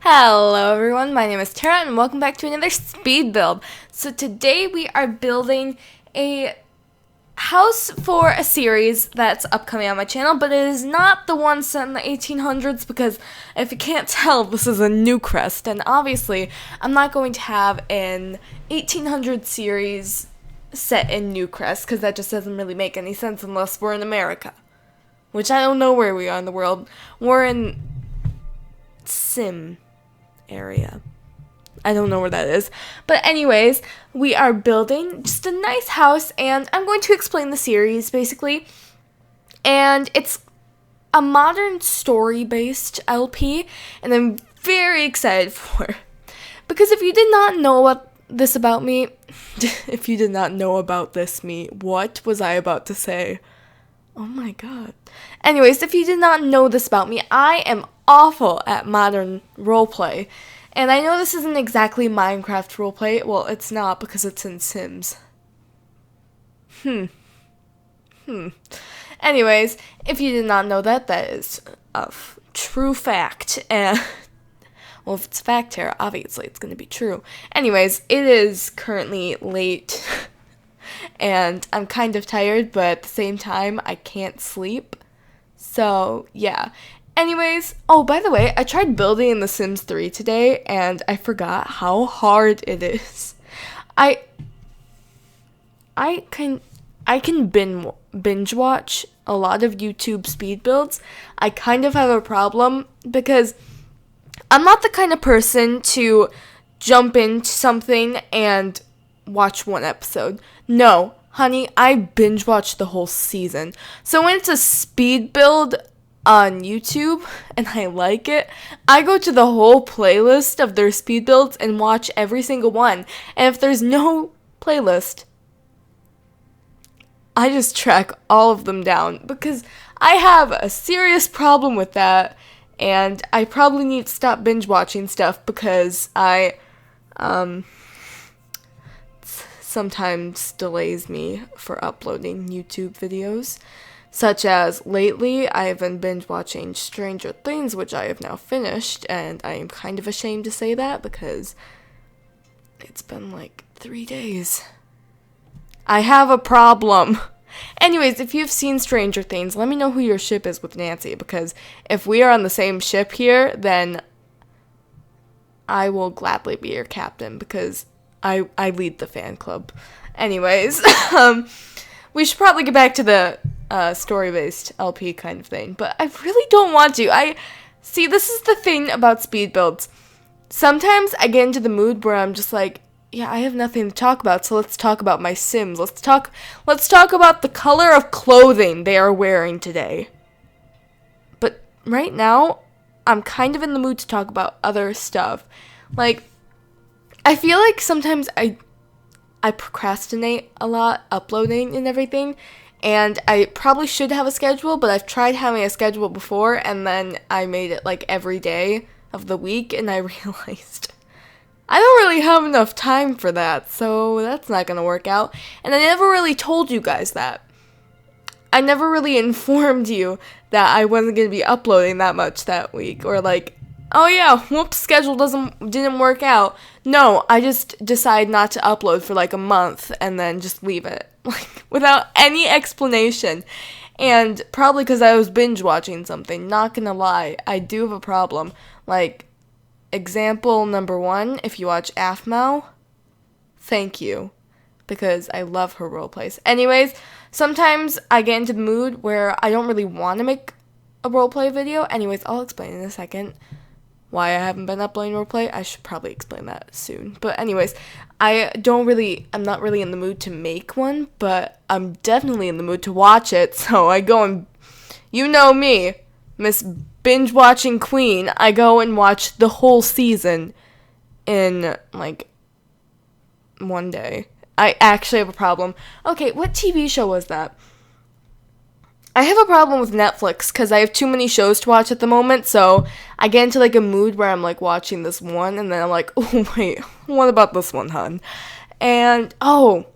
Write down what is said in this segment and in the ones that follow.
Hello everyone, my name is Tara and welcome back to another speed build. So today we are building a house for a series that's upcoming on my channel, but it is not the one set in the 1800s because if you can't tell, this is a new crest, and obviously I'm not going to have an 1800 series set in Newcrest because that just doesn't really make any sense unless we're in America, which I don't know where we are in the world. We're in Sim area. I don't know where that is. But anyways, we are building just a nice house, and I'm going to explain the series, basically. And it's a modern story-based LP, and I'm very excited for it. Because if you did not know what this about me, if you did not know about this me, what was I about to say? Oh my god. Anyways, if you did not know this about me, I am awful at modern roleplay. And I know this isn't exactly Minecraft roleplay. Well, it's not because it's in Sims. Anyways, if you did not know that, that is a true fact. And well, if it's fact here, obviously it's going to be true. Anyways, it is currently late. And I'm kind of tired, but at the same time, I can't sleep. So, yeah. Anyways, oh, by the way, I tried building in The Sims 3 today, and I forgot how hard it is. I can binge watch a lot of YouTube speed builds. I kind of have a problem because I'm not the kind of person to jump into something and watch one episode. No, honey, I binge watch the whole season. So when it's a speed build on YouTube and I like it, I go to the whole playlist of their speed builds and watch every single one. And if there's no playlist, I just track all of them down because I have a serious problem with that, and I probably need to stop binge watching stuff because I sometimes delays me for uploading YouTube videos, such as lately I have been binge watching Stranger Things, which I have now finished, and I am kind of ashamed to say that because it's been like 3 days. I have a problem. Anyways, if you've seen Stranger Things, let me know who your ship is with Nancy, because if we are on the same ship here, then I will gladly be your captain because I lead the fan club. Anyways, we should probably get back to the story-based LP kind of thing, but I really don't want to. See, this is the thing about speed builds. Sometimes I get into the mood where I'm just like, yeah, I have nothing to talk about, so let's talk about my Sims. Let's talk about the color of clothing they are wearing today. But right now, I'm kind of in the mood to talk about other stuff. Like, I feel like sometimes I procrastinate a lot uploading and everything, and I probably should have a schedule, but I've tried having a schedule before, and then I made it like every day of the week, and I realized I don't really have enough time for that, so that's not gonna work out. And I never really told you guys that. I never really informed you that I wasn't gonna be uploading that much that week, or like, oh yeah, whoops, schedule didn't work out. No, I just decide not to upload for like a month and then just leave it, like without any explanation. And probably because I was binge watching something. Not gonna lie, I do have a problem. Like, example number 1, if you watch Afmao, thank you, because I love her roleplays. Anyways, sometimes I get into the mood where I don't really want to make a roleplay video. Anyways, I'll explain in a second why I haven't been uploading roleplay. I should probably explain that soon. But anyways, I'm not really in the mood to make one, but I'm definitely in the mood to watch it. So I go and, you know me, Miss Binge Watching Queen, I go and watch the whole season in like one day. I actually have a problem. Okay, what TV show was that? I have a problem with Netflix because I have too many shows to watch at the moment, so I get into like a mood where I'm like watching this one, and then I'm like, oh wait, what about this one, hun? And oh,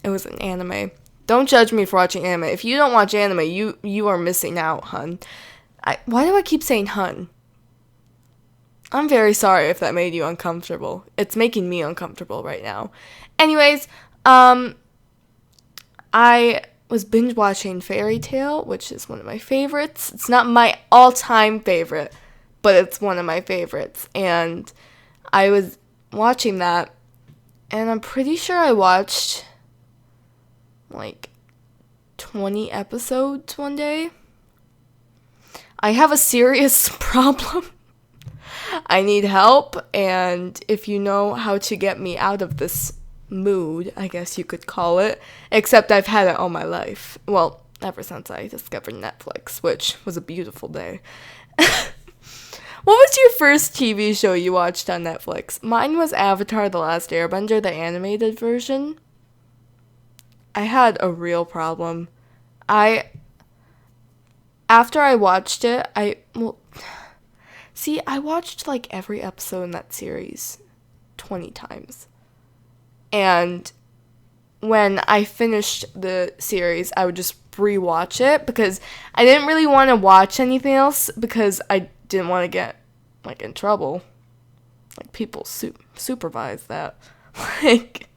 it was an anime. Don't judge me for watching anime. If you don't watch anime, you are missing out, hun. Why do I keep saying hun? I'm very sorry if that made you uncomfortable. It's making me uncomfortable right now. Anyways, I was binge watching Fairy Tale, which is one of my favorites. It's not my all-time favorite, but it's one of my favorites. And I was watching that, and I'm pretty sure I watched like 20 episodes one day. I have a serious problem. I need help, and if you know how to get me out of this mood, I guess you could call it, except I've had it all my life. Well, ever since I discovered Netflix, which was a beautiful day. What was your first TV show you watched on Netflix? Mine was Avatar: The Last Airbender, the animated version. I had a real problem. After I watched it, I watched like every episode in that series 20 times. And when I finished the series, I would just rewatch it because I didn't really want to watch anything else because I didn't want to get like in trouble. Like people supervise that. Like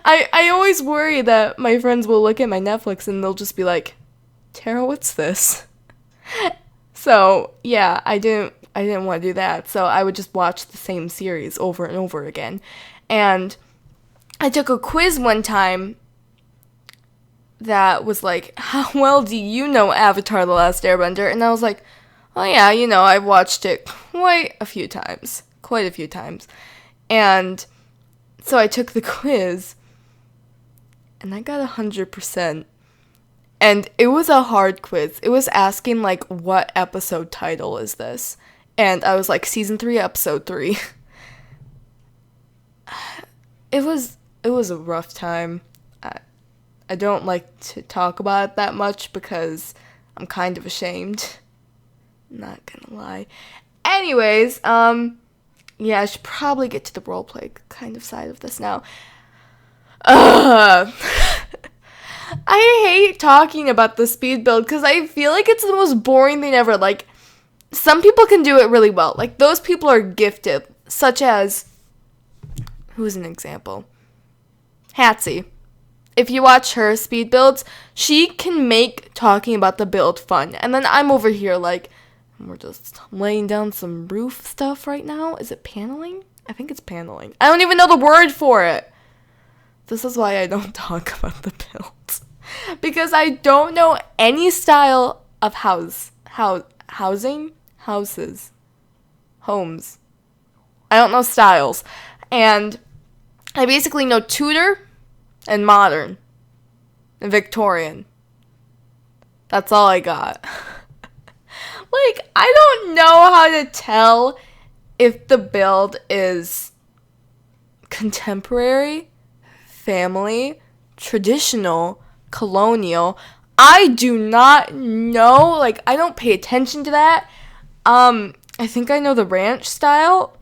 I always worry that my friends will look at my Netflix and they'll just be like, "Tara, what's this?" So, yeah, I didn't want to do that. So I would just watch the same series over and over again. And I took a quiz one time that was like, how well do you know Avatar: The Last Airbender? And I was like, oh yeah, I've watched it quite a few times. And so I took the quiz, and I got 100%. And it was a hard quiz. It was asking, like, what episode title is this? And I was like, Season 3, Episode 3. It was a rough time. I don't like to talk about it that much because I'm kind of ashamed. Not gonna lie. Anyways, yeah, I should probably get to the roleplay kind of side of this now. I hate talking about the speed build because I feel like it's the most boring thing ever. Like, some people can do it really well. Like, those people are gifted, such as, who's an example? Hatsie. If you watch her speed builds, she can make talking about the build fun. And then I'm over here like, we're just laying down some roof stuff right now. Is it paneling? I think it's paneling. I don't even know the word for it. This is why I don't talk about the builds. Because I don't know any style of homes. I don't know styles. And I basically know Tudor and modern and Victorian. That's all I got. Like, I don't know how to tell if the build is contemporary, family, traditional, colonial. I do not know. Like, I don't pay attention to that. I think I know the ranch style.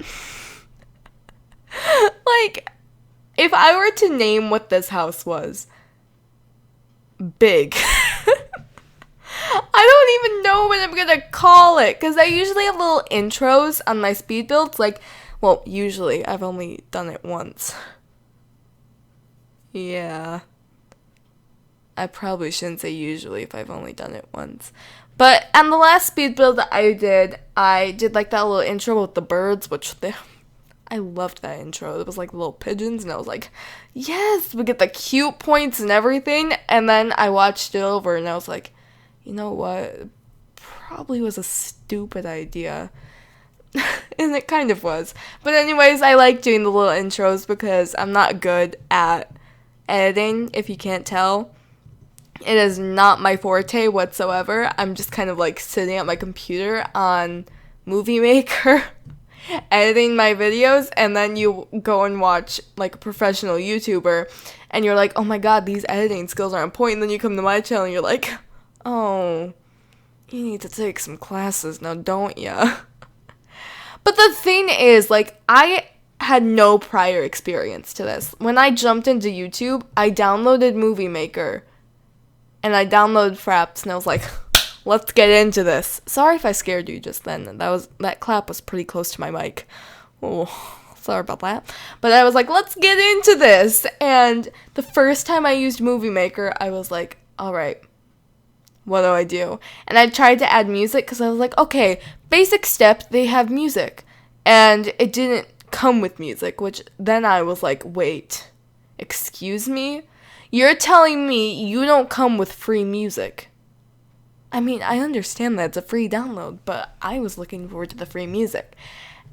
Like, if I were to name what this house was, big. I don't even know what I'm gonna call it, because I usually have little intros on my speed builds. Like, well, usually. I've only done it once. Yeah. I probably shouldn't say usually if I've only done it once. But on the last speed build that I did like that little intro with the birds, I loved that intro. It was like little pigeons, and I was like, yes, we get the cute points and everything. And then I watched it over, and I was like, you know what? It probably was a stupid idea. And it kind of was. But anyways, I like doing the little intros because I'm not good at editing, if you can't tell. It is not my forte whatsoever. I'm just kind of like sitting at my computer on Movie Maker editing my videos, and then you go and watch like a professional YouTuber and you're like, oh my god, these editing skills are on point. And then you come to my channel and you're like, oh, you need to take some classes now, don't ya? But the thing is, like, I had no prior experience to this. When I jumped into YouTube, I downloaded Movie Maker and I downloaded Fraps, and I was like, let's get into this. Sorry if I scared you just then. That clap was pretty close to my mic. Oh, sorry about that. But I was like, let's get into this. And the first time I used Movie Maker, I was like, all right, what do I do? And I tried to add music because I was like, okay, basic step, they have music. And it didn't come with music, which then I was like, wait, excuse me? You're telling me you don't come with free music? I mean, I understand that it's a free download, but I was looking forward to the free music.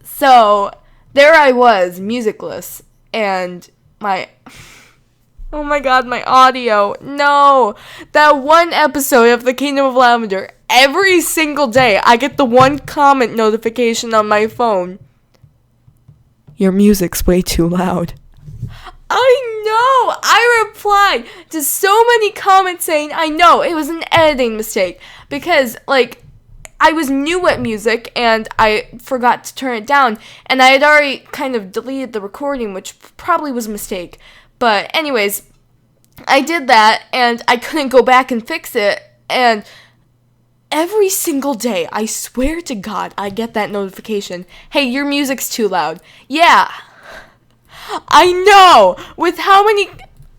So there I was, musicless, and oh my god, my audio. No, that one episode of The Kingdom of Lavender, every single day I get the one comment notification on my phone. Your music's way too loud. I know! I replied to so many comments saying, I know, it was an editing mistake. Because, like, I was new at music and I forgot to turn it down. And I had already kind of deleted the recording, which probably was a mistake. But anyways, I did that and I couldn't go back and fix it. And every single day, I swear to God, I get that notification. Hey, your music's too loud. Yeah. I know! With how many...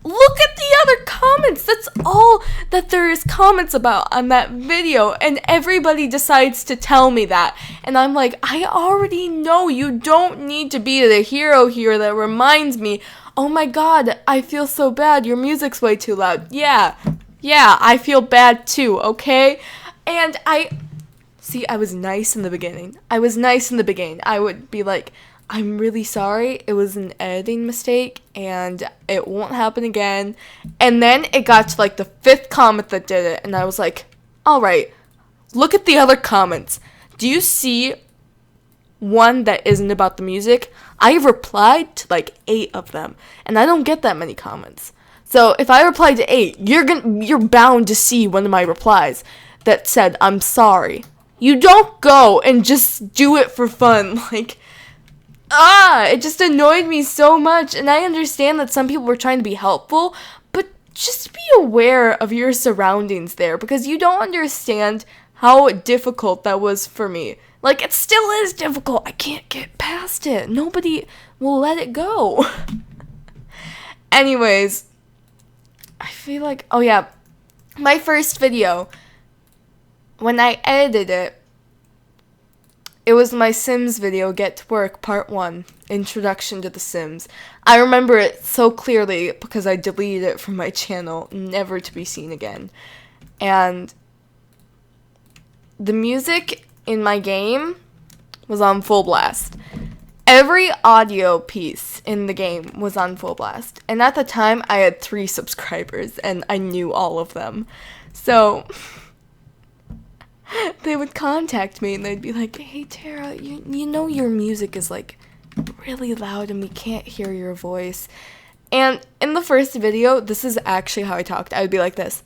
Look at the other comments! That's all that there is comments about on that video, and everybody decides to tell me that. And I'm like, I already know. You don't need to be the hero here that reminds me, oh my god, I feel so bad. Your music's way too loud. Yeah, I feel bad too, okay? And I was nice in the beginning. I would be like, I'm really sorry, it was an editing mistake, and it won't happen again. And then it got to, like, the 5th comment that did it, and I was like, alright, look at the other comments. Do you see one that isn't about the music? I replied to, like, 8 of them, and I don't get that many comments. So, if I replied to 8, you're bound to see one of my replies that said, I'm sorry. You don't go and just do it for fun, like... it just annoyed me so much, and I understand that some people were trying to be helpful, but just be aware of your surroundings there, because you don't understand how difficult that was for me. Like, it still is difficult. I can't get past it. Nobody will let it go. Anyways, I feel like, oh yeah, my first video, when I edited it, it was my Sims video, Get to Work, Part 1, Introduction to The Sims. I remember it so clearly because I deleted it from my channel, never to be seen again. And the music in my game was on full blast. Every audio piece in the game was on full blast. And at the time, I had 3 subscribers, and I knew all of them. So... they would contact me and they'd be like, hey Tara, you know your music is like really loud and we can't hear your voice. And in the first video, this is actually how I talked. I would be like this.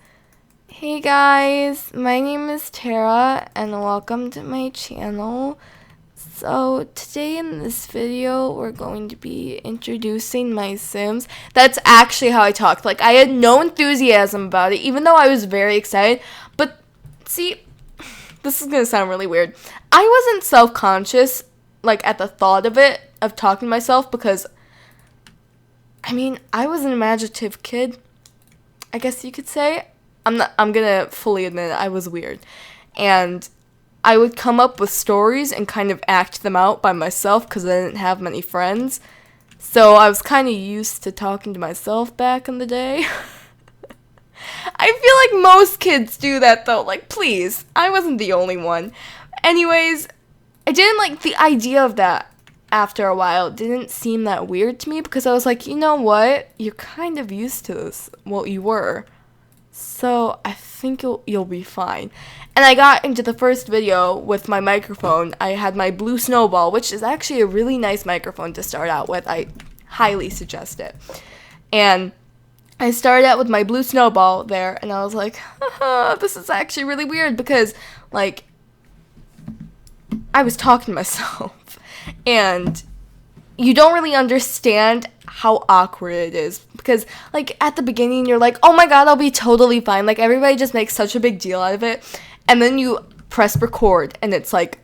Hey guys, my name is Tara and welcome to my channel. So today in this video, we're going to be introducing my Sims. That's actually how I talked. Like, I had no enthusiasm about it, even though I was very excited. But see, this is going to sound really weird. I wasn't self-conscious, like, at the thought of it, of talking to myself, because, I mean, I was an imaginative kid, I guess you could say. I'm going to fully admit it, I was weird. And I would come up with stories and kind of act them out by myself, because I didn't have many friends. So I was kind of used to talking to myself back in the day. I feel like most kids do that, though. Like, please. I wasn't the only one. Anyways, I didn't like the idea of that after a while. It didn't seem that weird to me because I was like, you know what? You're kind of used to this. Well, you were. So I think you'll be fine. And I got into the first video with my microphone. I had my blue snowball, which is actually a really nice microphone to start out with. I highly suggest it. And I started out with my blue snowball there, and I was like, this is actually really weird because, like, I was talking to myself, and you don't really understand how awkward it is because, like, at the beginning, you're like, oh my god, I'll be totally fine. Like, everybody just makes such a big deal out of it, and then you press record, and it's like,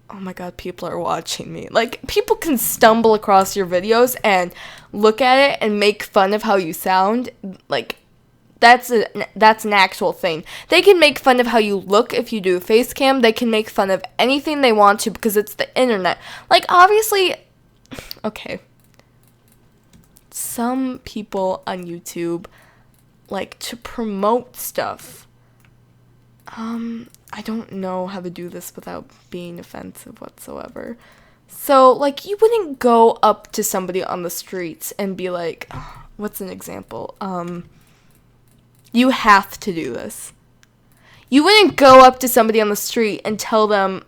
oh my god, people are watching me. Like, people can stumble across your videos and look at it and make fun of how you sound. Like, that's an actual thing. They can make fun of how you look if you do a face cam. They can make fun of anything they want to because it's the internet. Like, obviously, okay, some people on YouTube like to promote stuff. I don't know how to do this without being offensive whatsoever. So, like, you wouldn't go up to somebody on the streets and be like, what's an example? You have to do this. You wouldn't go up to somebody on the street and tell them,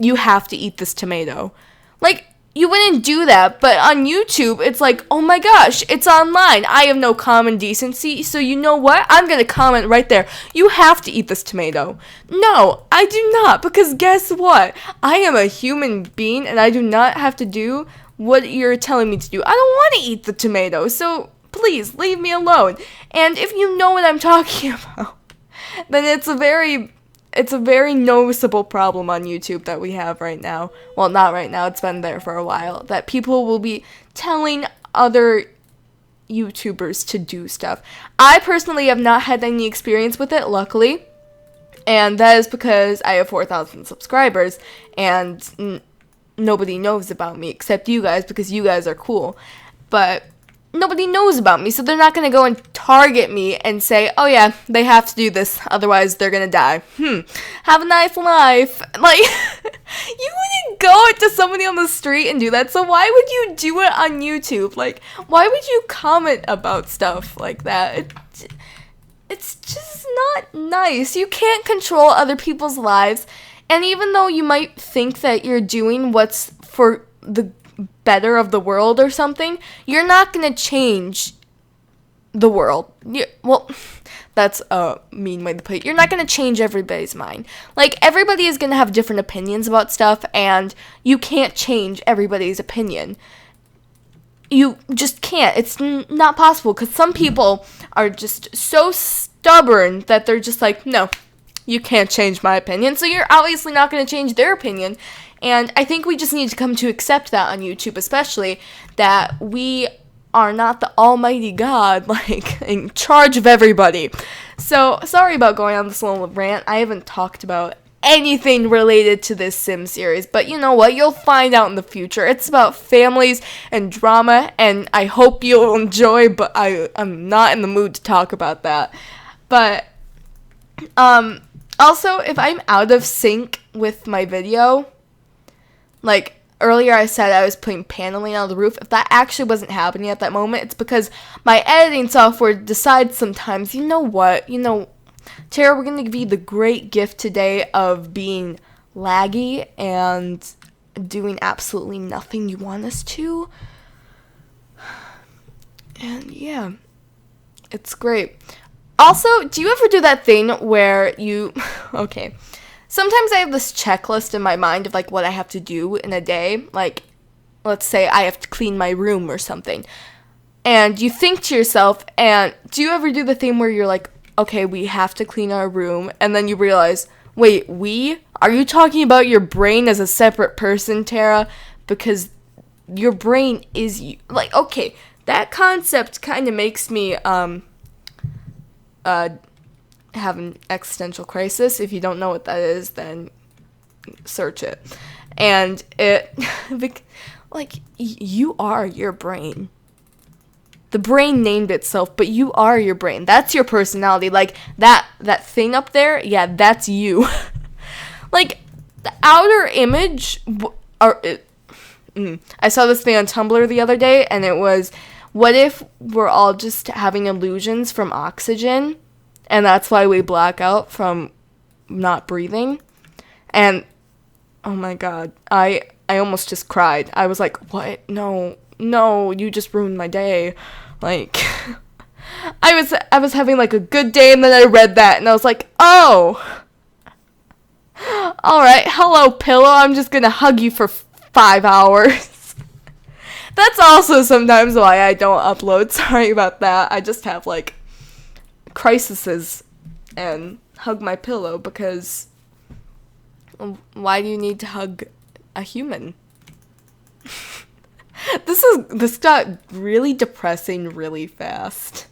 you have to eat this tomato. Like, you wouldn't do that, but on YouTube, it's like, oh my gosh, it's online. I have no common decency, so you know what? I'm going to comment right there. You have to eat this tomato. No, I do not, because guess what? I am a human being, and I do not have to do what you're telling me to do. I don't want to eat the tomato, so please leave me alone. And if you know what I'm talking about, then it's a very noticeable problem on YouTube that we have right now. Well, not right now, it's been there for a while, that people will be telling other YouTubers to do stuff. I personally have not had any experience with it, luckily, and that is because I have 4,000 subscribers, and nobody knows about me except you guys, because you guys are cool. But nobody knows about me, so they're not going to go and target me and say, oh yeah, they have to do this, otherwise they're going to die. Have a nice life. Like, you wouldn't go to somebody on the street and do that, so why would you do it on YouTube? Like, why would you comment about stuff like that? It's just not nice. You can't control other people's lives, and even though you might think that you're doing what's for the better of the world or something, you're not gonna change the world. Well, that's a mean way to put it. You're not gonna change everybody's mind. Like, everybody is gonna have different opinions about stuff, and you can't change everybody's opinion. You just can't. It's not possible, because some people are just so stubborn that they're just like, no, you can't change my opinion, so you're obviously not gonna change their opinion. And I think we just need to come to accept that on YouTube, especially, that we are not the almighty God, like, in charge of everybody. So, sorry about going on this little rant. I haven't talked about anything related to this Sim series, but you know what? You'll find out in the future. It's about families and drama, and I hope you'll enjoy, but I'm not in the mood to talk about that. But, also, if I'm out of sync with my video, like, earlier I said I was putting paneling on the roof. If that actually wasn't happening at that moment, it's because my editing software decides sometimes, you know what, Tara, we're going to give you the great gift today of being laggy and doing absolutely nothing you want us to. And yeah, it's great. Also, do you ever do that thing where you, okay, sometimes I have this checklist in my mind of, like, what I have to do in a day. Like, let's say I have to clean my room or something. And you think to yourself, and do you ever do the thing where you're like, okay, we have to clean our room, and then you realize, wait, are you talking about your brain as a separate person, Tara? Because your brain is you. Like, okay, that concept kind of makes me, have an existential crisis. If you don't know what that is, then search it. And it, like, you are your brain. The brain named itself, but you are your brain. That's your personality. Like, that thing up there, yeah, that's you. Like, the outer image, I saw this thing on Tumblr the other day, and it was, what if we're all just having illusions from oxygen, and that's why we black out from not breathing? And, oh my god, I almost just cried. I was like, what? No, you just ruined my day. Like, I was having, like, a good day, and then I read that, and I was like, oh, alright, hello, pillow, I'm just gonna hug you for 5 hours. That's also sometimes why I don't upload. Sorry about that. I just have, like, crises, and hug my pillow because why do you need to hug a human? This got really depressing really fast.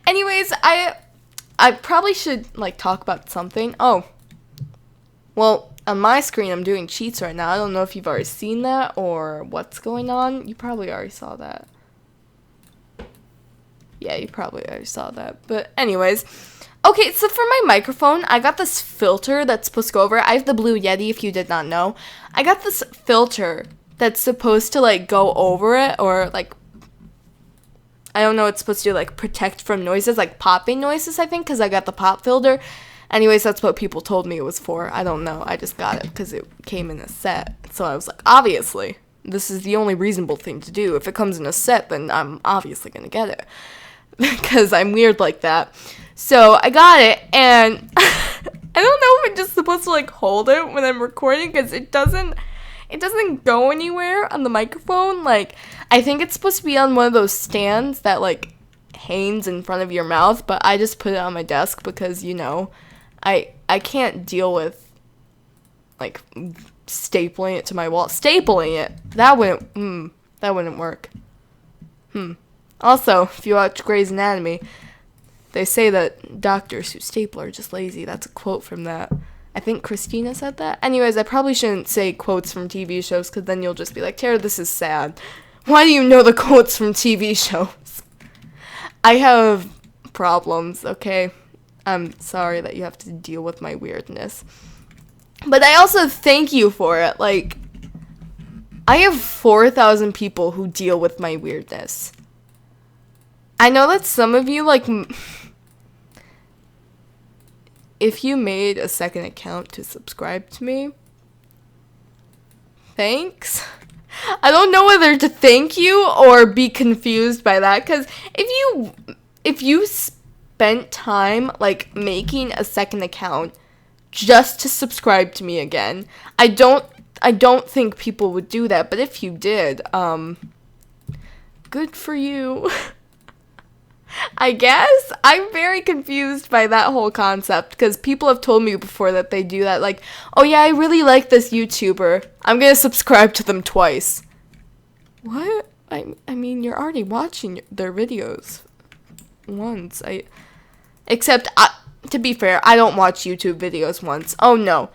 Anyways, I probably should like talk about something. Oh, well, on my screen I'm doing cheats right now. I don't know if you've already seen that or what's going on. You probably already saw that. Yeah, you probably already saw that. But anyways, okay, so for my microphone, I got this filter that's supposed to go over it. I have the Blue Yeti, if you did not know. I got this filter that's supposed to, like, go over it, or, like, I don't know, it's supposed to, like, protect from noises, like popping noises, I think, because I got the pop filter. Anyways, that's what people told me it was for. I don't know. I just got it because it came in a set. So I was like, obviously, this is the only reasonable thing to do. If it comes in a set, then I'm obviously going to get it. Because I'm weird like that. So I got it, and I don't know if I'm just supposed to like hold it when I'm recording, because it doesn't go anywhere on the microphone. Like, I think it's supposed to be on one of those stands that like hangs in front of your mouth, but I just put it on my desk because, you know, I can't deal with like stapling it to my wall. Stapling it, that wouldn't work. Also, if you watch Grey's Anatomy, they say that doctors who staple are just lazy. That's a quote from that. I think Christina said that. Anyways, I probably shouldn't say quotes from TV shows, because then you'll just be like, Tara, this is sad. Why do you know the quotes from TV shows? I have problems, okay? I'm sorry that you have to deal with my weirdness. But I also thank you for it. Like, I have 4,000 people who deal with my weirdness. I know that some of you, like, if you made a second account to subscribe to me, thanks. I don't know whether to thank you or be confused by that, because if you spent time, like, making a second account just to subscribe to me again, I don't think people would do that, but if you did, good for you. I guess I'm very confused by that whole concept, because people have told me before that they do that, like, oh yeah, I really like this YouTuber, I'm gonna subscribe to them twice. What? I mean, you're already watching their videos once. To be fair, I don't watch YouTube videos once. Oh no.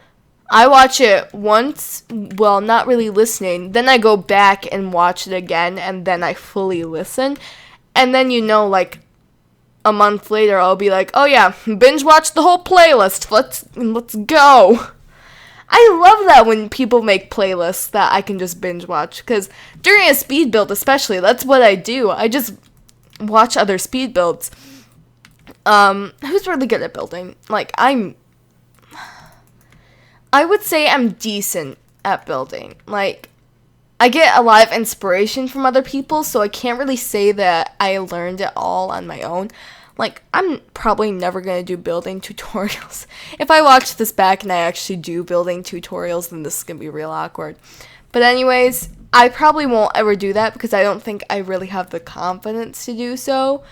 I watch it once, well, not really listening, then I go back and watch it again, and then I fully listen. And then, you know, like, a month later, I'll be like, oh yeah, binge watch the whole playlist. Let's go. I love that when people make playlists that I can just binge watch, because during a speed build especially, that's what I do. I just watch other speed builds. Who's really good at building? Like, I would say I'm decent at building. Like, I get a lot of inspiration from other people, so I can't really say that I learned it all on my own. Like, I'm probably never going to do building tutorials. If I watch this back and I actually do building tutorials, then this is going to be real awkward. But anyways, I probably won't ever do that because I don't think I really have the confidence to do so.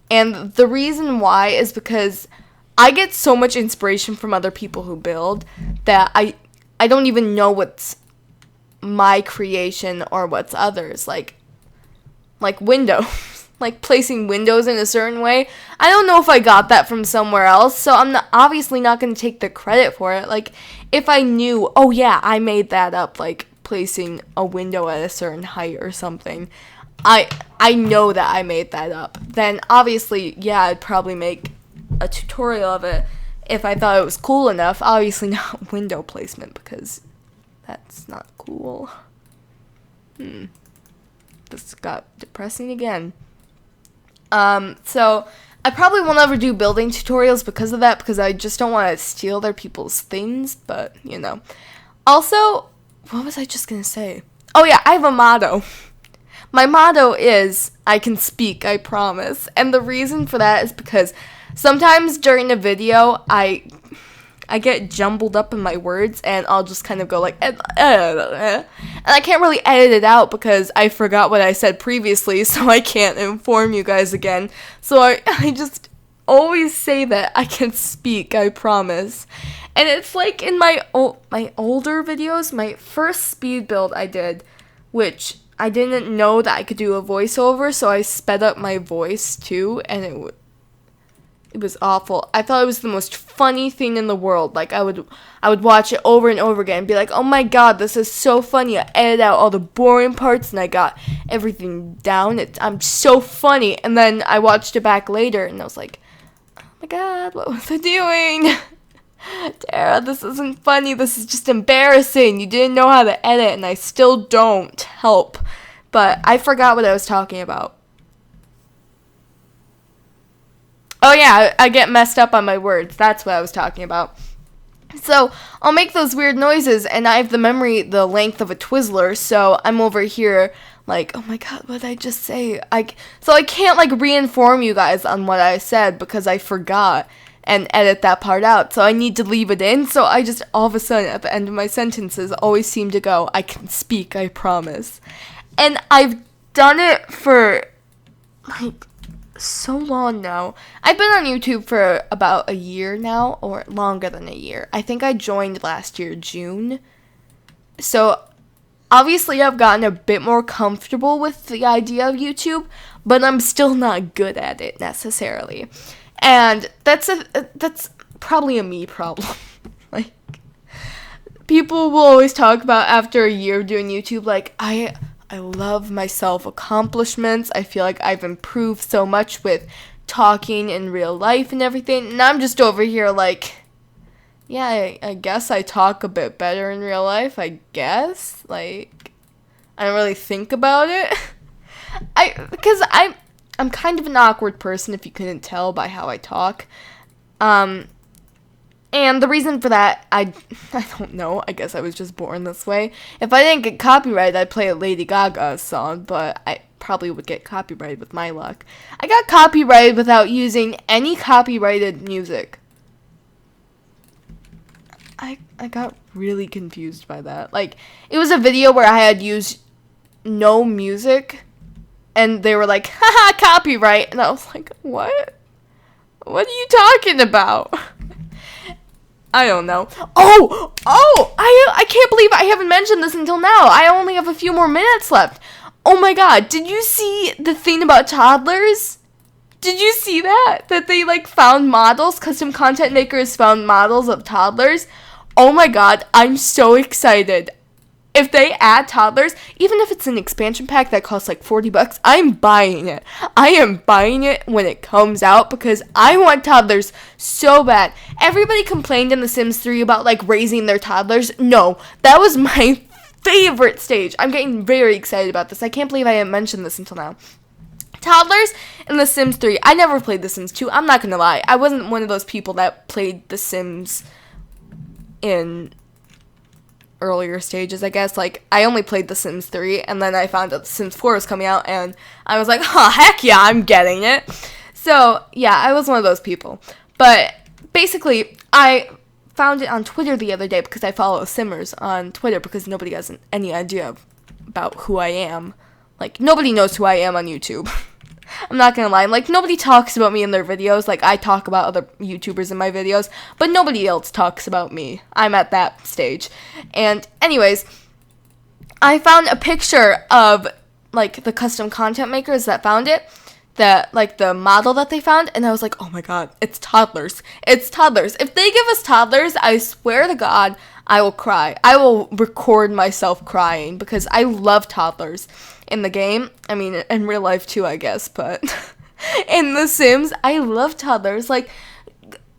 And the reason why is because I get so much inspiration from other people who build that I don't even know what's my creation or what's others, like windows, like placing windows in a certain way. I don't know if I got that from somewhere else, so I'm obviously not going to take the credit for it. Like, if I knew, oh yeah, I made that up, like placing a window at a certain height or something, I know that I made that up, then obviously, yeah, I'd probably make a tutorial of it if I thought it was cool enough. Obviously not window placement, because that's not cool. This got depressing again. So I probably won't ever do building tutorials because of that, because I just don't want to steal other people's things, but, you know. Also, what was I just gonna say? Oh yeah, I have a motto. My motto is, I can speak, I promise. And the reason for that is because sometimes during a video, I get jumbled up in my words, and I'll just kind of go like, and I can't really edit it out because I forgot what I said previously, so I can't inform you guys again. So I just always say that I can speak, I promise. And it's like in my older videos, my first speed build I did, which I didn't know that I could do a voiceover, so I sped up my voice too, and it was awful. I thought it was the most funny thing in the world. Like, I would watch it over and over again and be like, oh my god, this is so funny. I edited out all the boring parts and I got everything down. I'm so funny. And then I watched it back later and I was like, oh my god, what was I doing? Tara, this isn't funny. This is just embarrassing. You didn't know how to edit and I still don't. Help. But I forgot what I was talking about. Oh yeah, I get messed up on my words. That's what I was talking about. So, I'll make those weird noises, and I have the memory the length of a Twizzler, so I'm over here like, oh my god, what did I just say? So I can't, like, re-inform you guys on what I said because I forgot and edit that part out, so I need to leave it in, so I just, all of a sudden, at the end of my sentences, always seem to go, I can speak, I promise. And I've done it for, like, so long now. I've been on YouTube for about a year now, or longer than a year. I think I joined last year, June. So, obviously I've gotten a bit more comfortable with the idea of YouTube, but I'm still not good at it, necessarily. And that's probably a me problem. Like, people will always talk about after a year of doing YouTube, like, I love my self-accomplishments. I feel like I've improved so much with talking in real life and everything. And I'm just over here like, yeah, I guess I talk a bit better in real life, I guess. Like, I don't really think about it. Because I'm kind of an awkward person, if you couldn't tell by how I talk. And the reason for that, I don't know. I guess I was just born this way. If I didn't get copyrighted, I'd play a Lady Gaga song, but I probably would get copyrighted with my luck. I got copyrighted without using any copyrighted music. I got really confused by that. Like, it was a video where I had used no music, and they were like, haha, copyright. And I was like, what? What are you talking about? I don't know. Oh! I can't believe I haven't mentioned this until now. I only have a few more minutes left. Oh my god, did you see the thing about toddlers? Did you see that? That they, like, found models? Custom content makers found models of toddlers? Oh my god, I'm so excited. If they add toddlers, even if it's an expansion pack that costs like $40, I'm buying it. I am buying it when it comes out because I want toddlers so bad. Everybody complained in The Sims 3 about like raising their toddlers. No, that was my favorite stage. I'm getting very excited about this. I can't believe I didn't mention this until now. Toddlers in The Sims 3. I never played The Sims 2. I'm not going to lie. I wasn't one of those people that played The Sims in earlier stages, I guess. Like, I only played The Sims 3, and then I found out The Sims 4 was coming out, and I was like, oh, heck yeah, I'm getting it. So, yeah, I was one of those people. But, basically, I found it on Twitter the other day because I follow Simmers on Twitter because nobody has any idea about who I am. Like, nobody knows who I am on YouTube. I'm not gonna lie, like, nobody talks about me in their videos. Like, I talk about other YouTubers in my videos, but nobody else talks about me. I'm at that stage. And anyways, I found a picture of, like, the custom content makers that found it, that, like, the model that they found, and I was like, oh my god, it's toddlers. It's toddlers. If they give us toddlers, I swear to God, I will cry. I will record myself crying because I love toddlers in the game. I mean, in real life too, I guess, but in The Sims, I love toddlers. Like,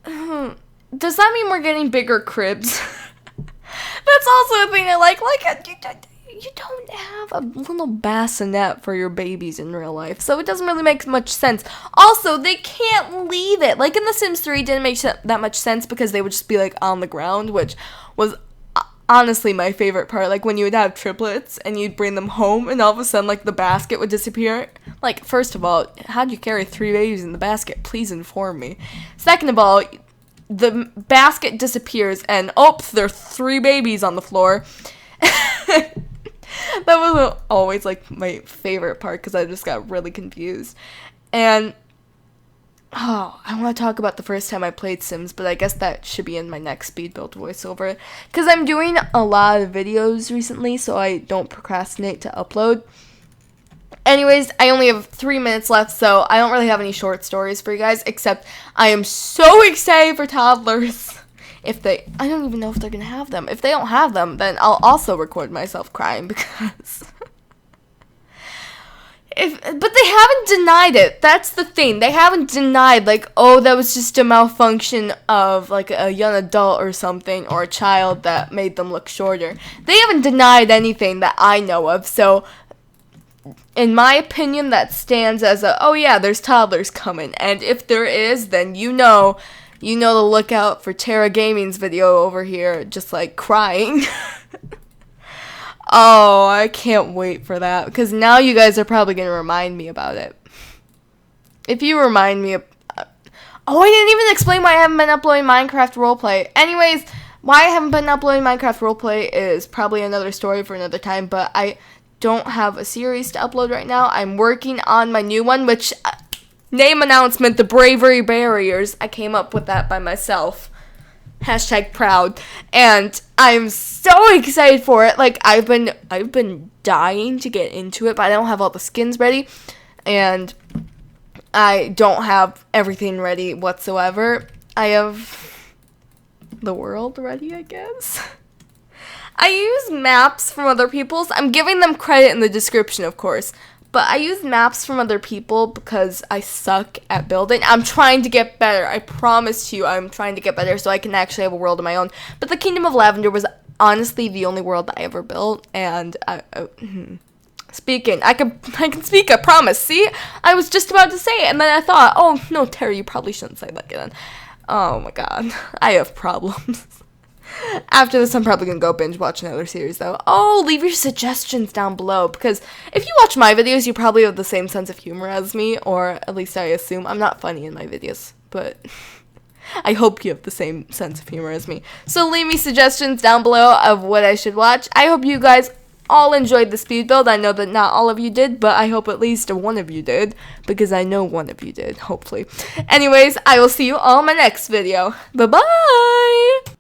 does that mean we're getting bigger cribs? That's also a thing I like. Like, you don't have a little bassinet for your babies in real life, so it doesn't really make much sense. Also, they can't leave it. Like, in The Sims 3, it didn't make that much sense because they would just be, like, on the ground, which was honestly my favorite part. Like, when you would have triplets and you'd bring them home and all of a sudden, like, the basket would disappear. Like, first of all, how'd you carry 3 babies in the basket? Please inform me. Second of all, the basket disappears and, there are 3 babies on the floor. That was always, like, my favorite part because I just got really confused. And Oh, I want to talk about the first time I played Sims, but I guess that should be in my next speed build voiceover. Because I'm doing a lot of videos recently, so I don't procrastinate to upload. Anyways, I only have 3 minutes left, so I don't really have any short stories for you guys, except I am so excited for toddlers. I don't even know if they're going to have them. If they don't have them, then I'll also record myself crying because... But they haven't denied it. That's the thing. They haven't denied, like, oh, that was just a malfunction of, like, a young adult or something, or a child that made them look shorter. They haven't denied anything that I know of, so, in my opinion, that stands as oh yeah, there's toddlers coming. And if there is, then you know to look out for Terra Gaming's video over here, just, like, crying. Oh, I can't wait for that, because now you guys are probably going to remind me about it. If you remind me of... Oh, I didn't even explain why I haven't been uploading Minecraft Roleplay. Anyways, why I haven't been uploading Minecraft Roleplay is probably another story for another time, but I don't have a series to upload right now. I'm working on my new one, which... name announcement, The Bravery Barriers. I came up with that by myself. #proud. And I'm so excited for it. Like, I've been dying to get into it, but I don't have all the skins ready, and I don't have everything ready whatsoever. I have the world ready, I guess. I use maps from other people's. I'm giving them credit in the description, of course. But I use maps from other people because I suck at building. I'm trying to get better. I promise you I'm trying to get better so I can actually have a world of my own. But the Kingdom of Lavender was honestly the only world that I ever built. And speaking, I can speak, I promise. See? I was just about to say it. And then I thought, oh, no, Terry, you probably shouldn't say that again. Oh, my God. I have problems. After this, I'm probably going to go binge watch another series, though. Oh, leave your suggestions down below, because if you watch my videos, you probably have the same sense of humor as me, or at least I assume. I'm not funny in my videos, but I hope you have the same sense of humor as me. So leave me suggestions down below of what I should watch. I hope you guys all enjoyed the speed build. I know that not all of you did, but I hope at least one of you did, because I know one of you did, hopefully. Anyways, I will see you all in my next video. Bye-bye!